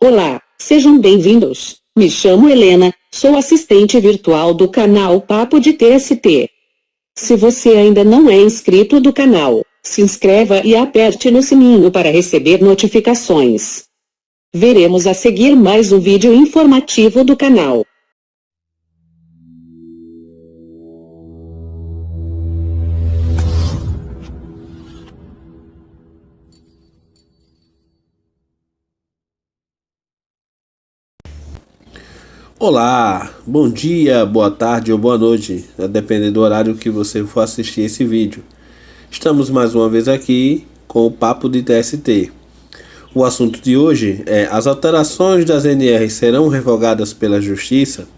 Olá, sejam bem-vindos. Me chamo Helena, sou assistente virtual do canal Papo de TST. Se você ainda não é inscrito do canal, se inscreva e aperte no sininho para receber notificações. Veremos a seguir mais um vídeo informativo do canal. Olá, bom dia, boa tarde ou boa noite, a depender do horário que você for assistir esse vídeo. Estamos mais uma vez aqui com o Papo de TST. O assunto de hoje é: as alterações das NRs serão revogadas pela Justiça?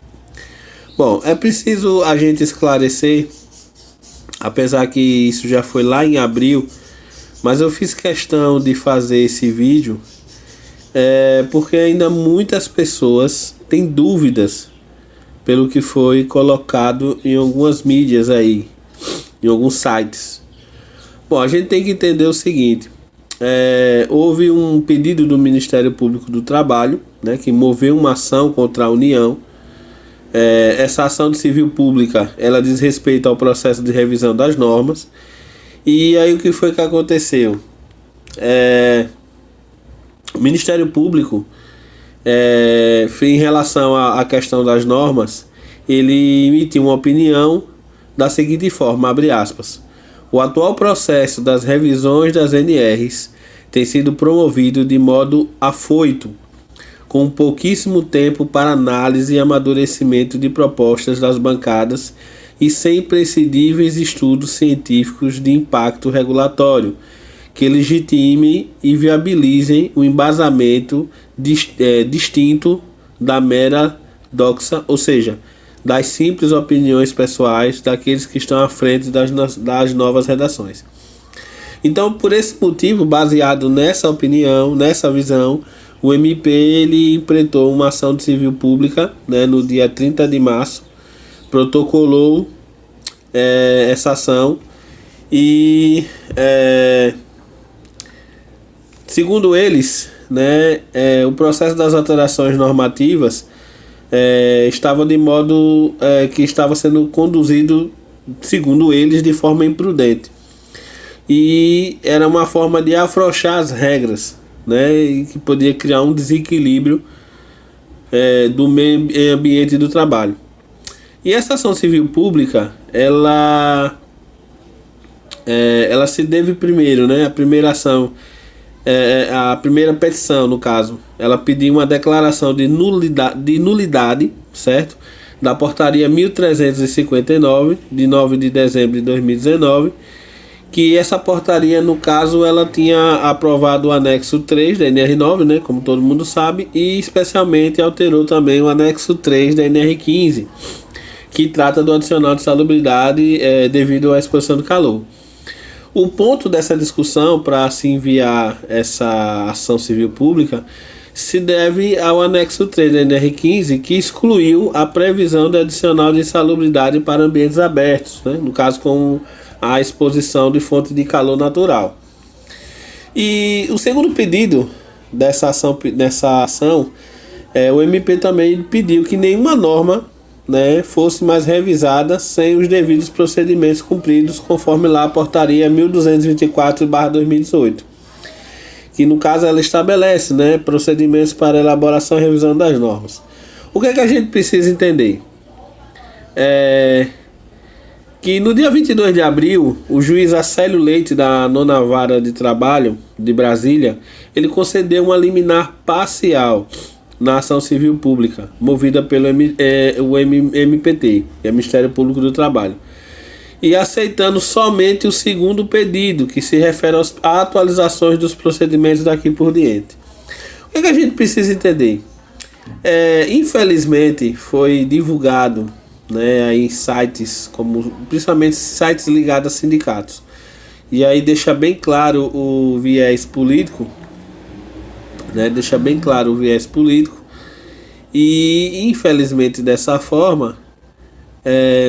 Bom, é preciso a gente esclarecer, apesar que isso já foi lá em abril, mas eu fiz questão de fazer esse vídeo porque ainda muitas pessoas têm dúvidas pelo que foi colocado em algumas mídias aí, em alguns sites. Bom, a gente tem que entender o seguinte: houve um pedido do Ministério Público do Trabalho, né, que moveu uma ação contra a União. Essa ação de civil pública, ela diz respeito ao processo de revisão das normas. E aí o que foi que aconteceu? O Ministério Público, em relação à questão das normas, ele emitiu uma opinião da seguinte forma, abre aspas: o atual processo das revisões das NRs tem sido promovido de modo afoito, com pouquíssimo tempo para análise e amadurecimento de propostas das bancadas e sem prescindíveis estudos científicos de impacto regulatório que legitimem e viabilizem o embasamento distinto da mera doxa, ou seja, das simples opiniões pessoais daqueles que estão à frente das novas redações. Então, por esse motivo, baseado nessa opinião, nessa visão, o MP ele implementou uma ação de civil pública, né, no dia 30 de março, protocolou essa ação e, segundo eles, né, o processo das alterações normativas estava de modo que estava sendo conduzido, segundo eles, de forma imprudente. E era uma forma de afrouxar as regras, né, e que podia criar um desequilíbrio do meio ambiente do trabalho. E essa ação civil pública, ela se deve primeiro, né, a primeira ação, a primeira petição, no caso, ela pediu uma declaração de nulidade, certo? Da portaria 1359, de 9 de dezembro de 2019, que essa portaria, no caso, ela tinha aprovado o anexo 3 da NR9, né, como todo mundo sabe, e especialmente alterou também o anexo 3 da NR15, que trata do adicional de salubridade devido à exposição do calor. O ponto dessa discussão para se enviar essa ação civil pública se deve ao anexo 3 da NR15, que excluiu a previsão de adicional de insalubridade para ambientes abertos, né? No caso, com a exposição de fonte de calor natural. E o segundo pedido dessa ação, o MP também pediu que nenhuma norma, né, fosse mais revisada sem os devidos procedimentos cumpridos, conforme lá a portaria 1224/2018, que no caso ela estabelece, né, procedimentos para elaboração e revisão das normas. O que é que a gente precisa entender? Que no dia 22 de abril, o juiz Acélio Leite, da 9ª Vara de Trabalho de Brasília, ele concedeu uma liminar parcial na ação civil pública, movida pelo MPT, que é o Ministério Público do Trabalho, e aceitando somente o segundo pedido, que se refere às atualizações dos procedimentos daqui por diante. O que a gente precisa entender? Infelizmente, foi divulgado, né, em sites, principalmente sites ligados a sindicatos, e aí deixa bem claro o viés político, e infelizmente dessa forma,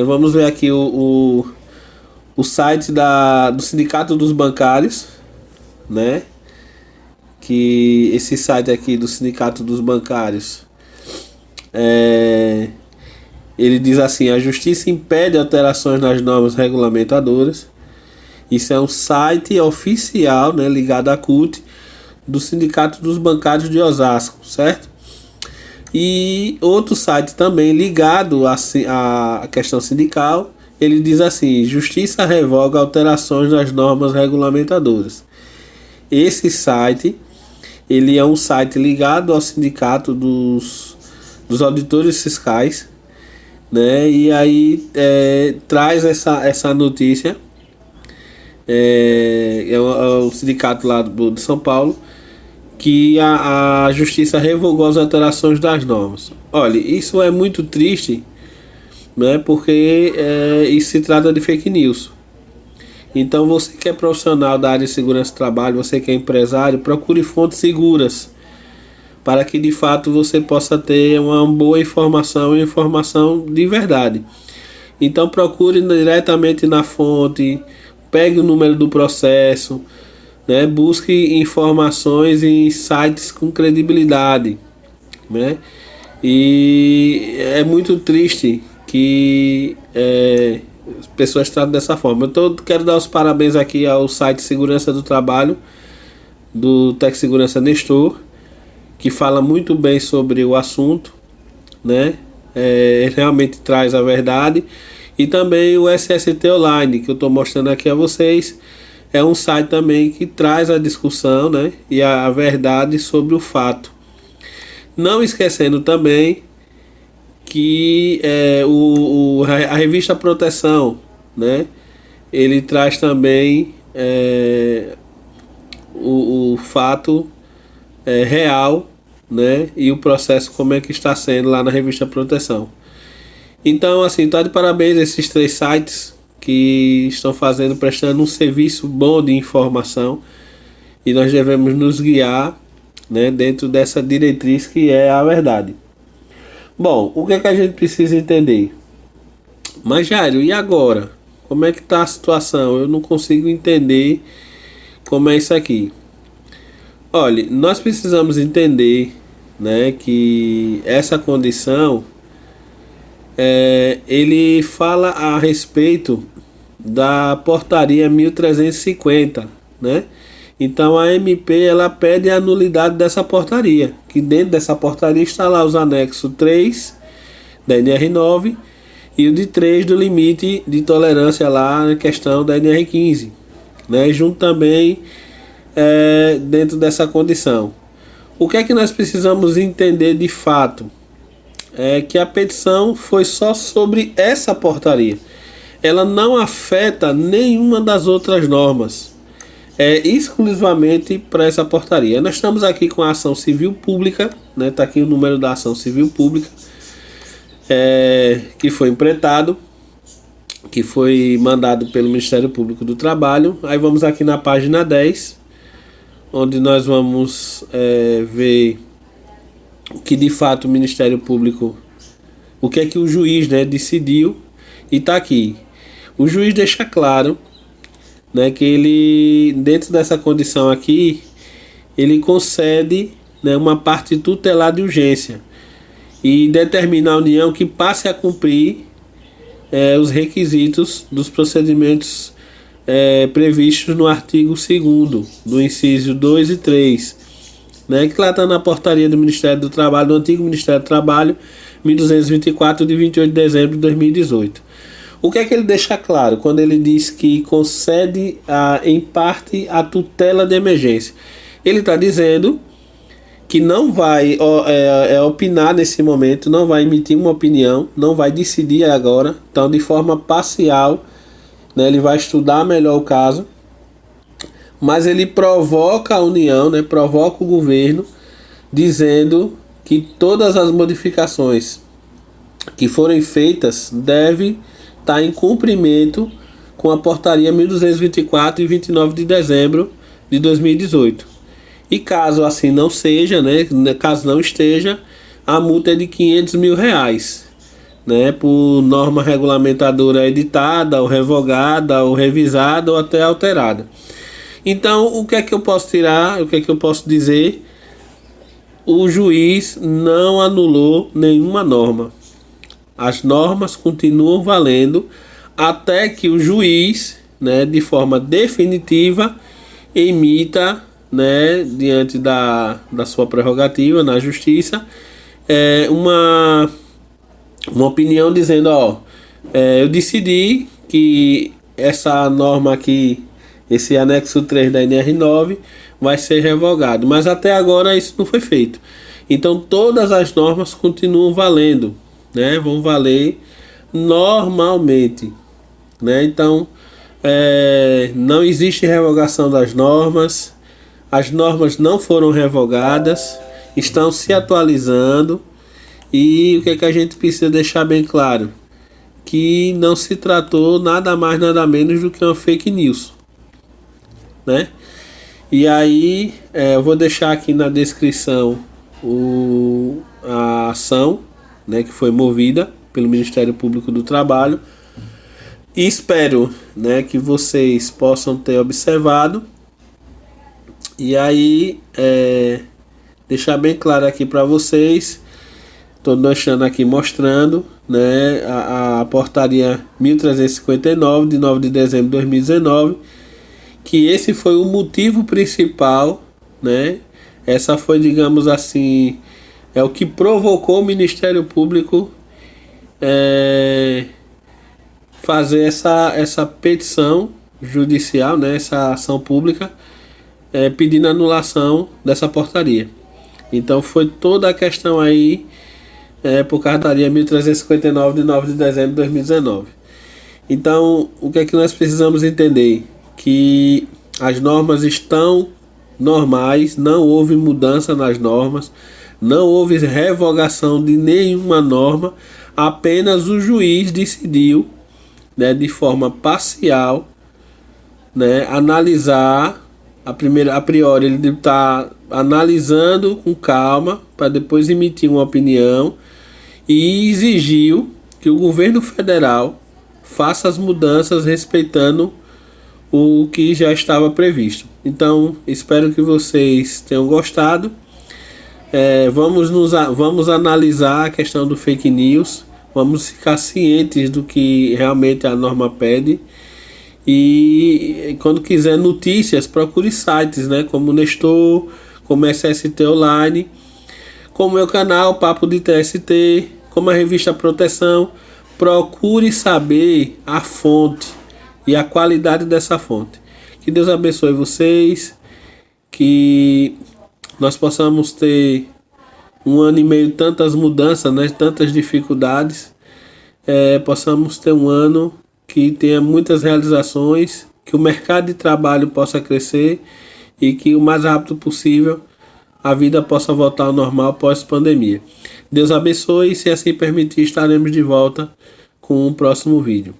vamos ver aqui o site do Sindicato dos Bancários, né, que esse site aqui do Sindicato dos Bancários, ele diz assim: a Justiça impede alterações nas normas regulamentadoras. Isso é um site oficial, né, ligado à CUT, do Sindicato dos Bancários de Osasco, certo? E outro site também ligado à questão sindical, ele diz assim: Justiça revoga alterações nas normas regulamentadoras. Esse site, ele é um site ligado ao Sindicato dos Auditores Fiscais, né? E aí traz essa notícia. É o sindicato lá de São Paulo, que a Justiça revogou as alterações das normas. Olha, isso é muito triste, né? Porque isso se trata de fake news. Então, você que é profissional da área de segurança do trabalho, você que é empresário, procure fontes seguras, para que de fato você possa ter uma boa informação e informação de verdade. Então, procure diretamente na fonte, pegue o número do processo, né? Busque informações em sites com credibilidade, né? E é muito triste que as pessoas tratam dessa forma. Quero dar os parabéns aqui ao site Segurança do Trabalho, do Tec Segurança Nestor, que fala muito bem sobre o assunto, né? Realmente traz a verdade. E também o SST Online, que eu estou mostrando aqui a vocês, é um site também que traz a discussão, né, e a verdade sobre o fato. Não esquecendo também que a revista Proteção, né, ele traz também o fato real, né, e o processo como é que está sendo lá na revista Proteção. Então, assim, tá de parabéns esses 3 sites que estão prestando um serviço bom de informação, e nós devemos nos guiar, né, dentro dessa diretriz que é a verdade. Bom, o que é que a gente precisa entender? Mas, Jairo, e agora? Como é que está a situação? Eu não consigo entender como é isso aqui. Olha, nós precisamos entender, né, que essa condição... ele fala a respeito da portaria 1350, né? Então a MP ela pede a nulidade dessa portaria, que dentro dessa portaria está lá os anexos 3 da NR9 e o de 3 do limite de tolerância lá na questão da NR15, né? Junto também dentro dessa condição. O que é que nós precisamos entender de fato? É que a petição foi só sobre essa portaria. Ela não afeta nenhuma das outras normas. É exclusivamente para essa portaria. Nós estamos aqui com a ação civil pública, né? Está aqui o número da ação civil pública, que foi empretado, que foi mandado pelo Ministério Público do Trabalho. Aí vamos aqui na página 10, onde nós vamos ver o que de fato o Ministério Público, o que é que o juiz, né, decidiu, e está aqui. O juiz deixa claro, né, que ele, dentro dessa condição aqui, ele concede, né, uma parte tutelar de urgência e determina a União que passe a cumprir os requisitos dos procedimentos previstos no artigo 2º, do inciso 2 e 3, né, que lá está na portaria do Ministério do Trabalho, do antigo Ministério do Trabalho, 1224, de 28 de dezembro de 2018. O que é que ele deixa claro quando ele diz que concede em parte a tutela de emergência? Ele está dizendo que não vai opinar nesse momento, não vai emitir uma opinião, não vai decidir agora, então de forma parcial, né, ele vai estudar melhor o caso, mas ele provoca a União, né, provoca o governo, dizendo que todas as modificações que forem feitas devem estar em cumprimento com a portaria 1224 e 29 de dezembro de 2018. E caso assim não seja, né, caso não esteja, a multa é de R$500 mil, né, por norma regulamentadora editada, ou revogada, ou revisada, ou até alterada. Então, o que é que eu posso tirar? O que é que eu posso dizer? O juiz não anulou nenhuma norma. As normas continuam valendo até que o juiz, né, de forma definitiva, emita, né, diante da sua prerrogativa na justiça, uma opinião dizendo, eu decidi que essa norma aqui, esse anexo 3 da NR9 vai ser revogado, mas até agora isso não foi feito. Então todas as normas continuam valendo, né? Vão valer normalmente, né? Então não existe revogação das normas, as normas não foram revogadas, estão se atualizando. E o que é que a gente precisa deixar bem claro? Que não se tratou nada mais nada menos do que uma fake news, né? E aí eu vou deixar aqui na descrição a ação, né, que foi movida pelo Ministério Público do Trabalho. E espero, né, que vocês possam ter observado. E aí deixar bem claro aqui para vocês. Estou deixando aqui mostrando, né, a portaria 1359 de 9 de dezembro de 2019, que esse foi o motivo principal, né? Essa foi, digamos assim, o que provocou o Ministério Público fazer essa petição judicial, né, essa ação pública, pedindo anulação dessa portaria. Então foi toda a questão aí por portaria 1359 de 9 de dezembro de 2019. Então, o que é que nós precisamos entender? Que as normas estão normais, não houve mudança nas normas, não houve revogação de nenhuma norma, apenas o juiz decidiu, né, de forma parcial, né, analisar, a priori ele está analisando com calma para depois emitir uma opinião, e exigiu que o governo federal faça as mudanças respeitando o que já estava previsto. Então, espero que vocês tenham gostado. Vamos analisar a questão do fake news, vamos ficar cientes do que realmente a norma pede. E quando quiser notícias, procure sites, né, como Nestor, como SST Online, como meu canal Papo de TST, como a revista Proteção. Procure saber a fonte e a qualidade dessa fonte. Que Deus abençoe vocês, que nós possamos ter um ano e meio, tantas mudanças, né, tantas dificuldades, possamos ter um ano que tenha muitas realizações, que o mercado de trabalho possa crescer e que o mais rápido possível a vida possa voltar ao normal pós-pandemia. Deus abençoe e, se assim permitir, estaremos de volta com o próximo vídeo.